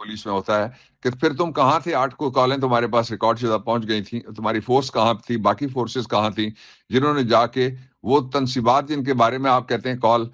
Police میں ہوتا ہے کہ پھر تم کہاں تھے، 8 کو کالیں تمہارے پاس ریکارڈ شدہ پہنچ گئی تھیں، تمہاری فورس کہاں تھی، باقی فورسز کہاں تھیں جنہوں نے جا کے وہ تنصیبات جن کے بارے میں آپ کہتے ہیں کال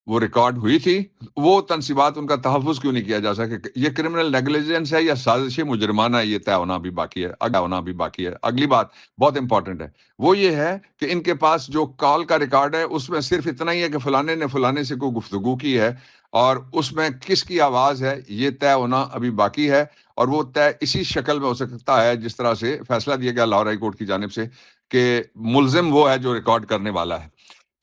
وہ ریکارڈ ہوئی تھی، وہ تنصیبات ان کا تحفظ کیوں نہیں کیا جا سکے؟ یہ کرمنل نیگلیجنس ہے یا سازش مجرمانہ ہے، یہ طے ہونا بھی باقی ہے۔ اگلی بات بہت امپورٹنٹ ہے، وہ یہ ہے کہ ان کے پاس جو کال کا ریکارڈ ہے اس میں صرف اتنا ہی ہے کہ فلانے نے فلانے سے کوئی گفتگو کی ہے، اور اس میں کس کی آواز ہے یہ طے ہونا ابھی باقی ہے، اور وہ طے اسی شکل میں ہو سکتا ہے جس طرح سے فیصلہ دیا گیا لاہور ہائی کورٹ کی جانب سے کہ ملزم وہ ہے جو ریکارڈ کرنے والا ہے۔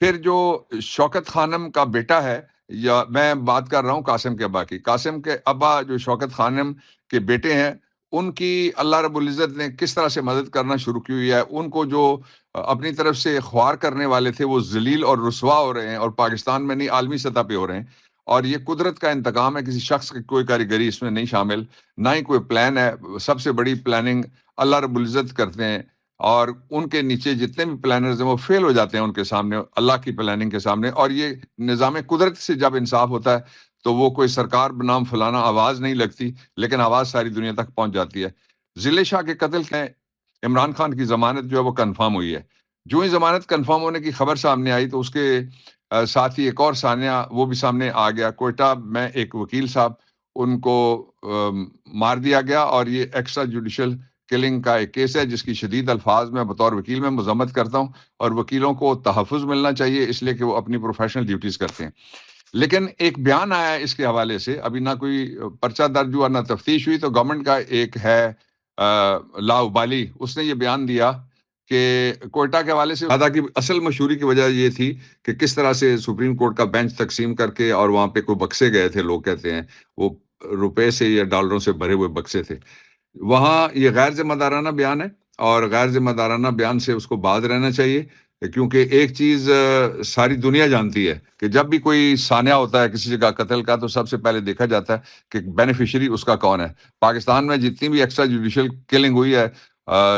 پھر جو شوکت خانم کا بیٹا ہے، یا میں بات کر رہا ہوں قاسم کے ابا کی، قاسم کے ابا جو شوکت خانم کے بیٹے ہیں، ان کی اللہ رب العزت نے کس طرح سے مدد کرنا شروع کی ہوئی ہے، ان کو جو اپنی طرف سے خوار کرنے والے تھے وہ ذلیل اور رسوا ہو رہے ہیں، اور پاکستان میں نہیں عالمی سطح پہ ہو رہے ہیں، اور یہ قدرت کا انتقام ہے، کسی شخص کی کوئی کاریگری اس میں نہیں شامل، نہ ہی کوئی پلان ہے۔ سب سے بڑی پلاننگ اللہ رب العزت کرتے ہیں، اور ان کے نیچے جتنے بھی پلانرز ہیں وہ فیل ہو جاتے ہیں ان کے سامنے، اللہ کی پلاننگ کے سامنے۔ اور یہ نظام قدرت سے جب انصاف ہوتا ہے تو وہ کوئی سرکار بنام فلانا آواز نہیں لگتی، لیکن آواز ساری دنیا تک پہنچ جاتی ہے۔ ضلع شاہ کے قتل میں عمران خان کی ضمانت جو ہے وہ کنفرم ہوئی ہے۔ جو ہی ضمانت کنفرم ہونے کی خبر سامنے آئی تو اس کے ساتھ ہی ایک اور سانحہ وہ بھی سامنے آ گیا۔ کوئٹہ میں ایک وکیل صاحب ان کو مار دیا گیا، اور یہ ایکسٹرا جوڈیشل کلنگ کا ایک کیس ہے جس کی شدید الفاظ میں بطور وکیل میں مذمت کرتا ہوں، اور وکیلوں کو تحفظ ملنا چاہیے اس لیے کہ وہ اپنی پروفیشنل ڈیوٹیز کرتے ہیں۔ لیکن ایک بیان آیا ہے اس کے حوالے سے، ابھی نہ کوئی پرچہ درج ہوا نہ تفتیش ہوئی، تو گورنمنٹ کا ایک ہے لاؤبالی، اس نے یہ بیان دیا کہ کوئٹہ کے حوالے سے کی اصل مشہوری کی وجہ یہ تھی کہ کس طرح سے سپریم کورٹ کا بینچ تقسیم کر کے، اور وہاں پہ کوئی بکسے گئے تھے، لوگ کہتے ہیں وہ روپے سے یا ڈالروں سے بھرے ہوئے بکسے تھے وہاں۔ یہ غیر ذمہ دارانہ بیان ہے، اور غیر ذمہ دارانہ بیان سے اس کو باز رہنا چاہیے، کیونکہ ایک چیز ساری دنیا جانتی ہے کہ جب بھی کوئی سانحہ ہوتا ہے کسی جگہ قتل کا تو سب سے پہلے دیکھا جاتا ہے کہ بینیفیشری اس کا کون ہے۔ پاکستان میں جتنی بھی ایکسٹرا جوڈیشل کلنگ ہوئی ہے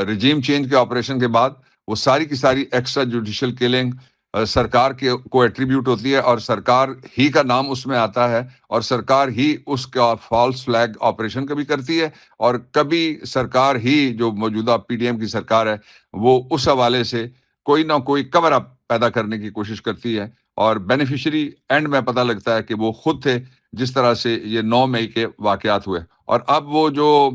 رجیم چینج کے آپریشن کے بعد، وہ ساری کی ساری ایکسٹرا جوڈیشل کلنگ سرکار کے کو ایٹریبیوٹ ہوتی ہے، اور سرکار ہی کا نام اس میں آتا ہے، اور سرکار ہی اس کا فالس فلیگ آپریشن کبھی کرتی ہے، اور کبھی سرکار ہی جو موجودہ پی ڈی ایم کی سرکار ہے وہ اس حوالے سے کوئی نہ کوئی کور اپ پیدا کرنے کی کوشش کرتی ہے، اور بینیفیشری اینڈ میں پتہ لگتا ہے کہ وہ خود تھے، جس طرح سے یہ 9 مئی کے واقعات ہوئے۔ اور اب وہ جو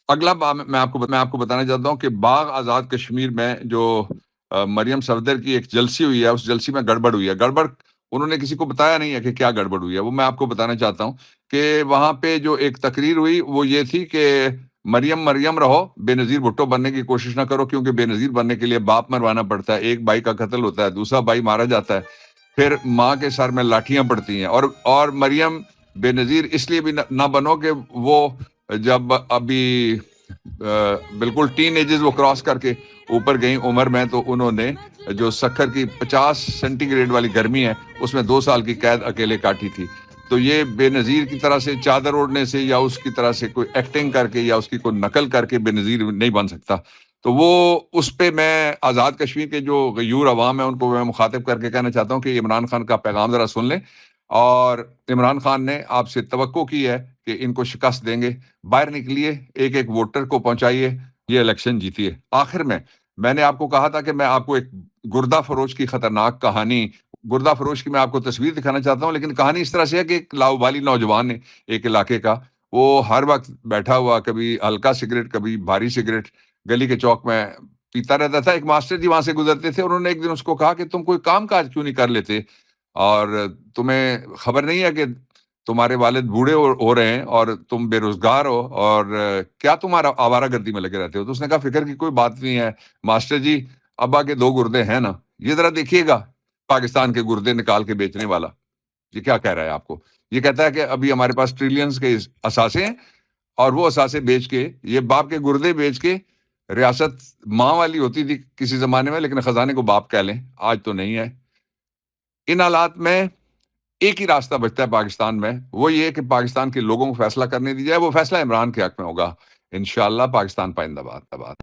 اگلا میں آپ کو بتانا چاہتا ہوں کہ باغ آزاد کشمیر میں جو مریم صفدر کی ایک جلسی ہوئی ہے، اس جلسی میں گڑبڑ ہوئی ہے۔ گڑبڑ انہوں نے کسی کو بتایا نہیں ہے کہ کیا گڑبڑ ہوئی ہے، وہ میں آپ کو بتانا چاہتا ہوں کہ وہاں پہ جو ایک تقریر ہوئی وہ یہ تھی کہ مریم رہو، بے نظیر بھٹو بننے کی کوشش نہ کرو، کیونکہ بے نظیر بننے کے لیے باپ مروانا پڑتا ہے، ایک بھائی کا قتل ہوتا ہے، دوسرا بھائی مارا جاتا ہے، پھر ماں کے سر میں لاٹھیاں پڑتی ہیں، اور مریم بے نظیر اس لیے بھی نہ بنو کہ وہ جب ابھی بالکل ٹین ایجز وہ کراس کر کے اوپر گئیں عمر میں، تو انہوں نے جو سکھر کی 50 سینٹی گریڈ والی گرمی ہے اس میں 2 سال کی قید اکیلے کاٹی تھی۔ تو یہ بے نظیر کی طرح سے چادر اوڑھنے سے یا اس کی طرح سے کوئی ایکٹنگ کر کے یا اس کی کوئی نقل کر کے بے نظیر نہیں بن سکتا۔ تو وہ اس پہ میں آزاد کشمیر کے جو غیور عوام ہیں ان کو میں مخاطب کر کے کہنا چاہتا ہوں کہ عمران خان کا پیغام ذرا سن لیں، اور عمران خان نے آپ سے توقع کی ہے کہ ان کو شکست دیں گے، باہر نکلیے، ایک ایک ووٹر کو پہنچائیے، یہ الیکشن جیتیے۔ آخر میں نے آپ کو کہا تھا کہ میں آپ کو ایک گردہ فروش کی خطرناک کہانی، گردہ فروش کی میں آپ کو تصویر دکھانا چاہتا ہوں، لیکن کہانی اس طرح سے ہے کہ ایک لاؤبالی نوجوان ہے ایک علاقے کا، وہ ہر وقت بیٹھا ہوا کبھی ہلکا سگریٹ کبھی بھاری سگریٹ گلی کے چوک میں پیتا رہتا تھا۔ ایک ماسٹر جی وہاں سے گزرتے تھے، انہوں نے ایک دن اس کو کہا کہ تم کوئی کام کاج کیوں نہیں کر لیتے، اور تمہیں خبر نہیں ہے کہ تمہارے والد بوڑھے ہو رہے ہیں اور تم بے روزگار ہو، اور کیا تمہارا آوارہ گردی میں لگے رہتے ہو؟ تو اس نے کہا فکر کی کوئی بات نہیں ہے ماسٹر جی، ابا کے 2 گردے ہیں نا، یہ ذرا دیکھیے گا پاکستان کے گردے نکال کے بیچنے والا یہ کیا کہہ رہا ہے آپ کو۔ یہ کہتا ہے کہ ابھی ہمارے پاس ٹریلینز کے اثاثے ہیں، اور وہ اثاثے بیچ کے، یہ باپ کے گردے بیچ کے، ریاست ماں والی ہوتی تھی کسی زمانے میں لیکن خزانے کو باپ کہہ لیں، آج تو نہیں ہے۔ ان حالات میں ایک ہی راستہ بچتا ہے پاکستان میں، وہ یہ کہ پاکستان کے لوگوں کو فیصلہ کرنے دی جائے، وہ فیصلہ عمران کے حق میں ہوگا۔ انشاءاللہ پاکستان پائندہ باد۔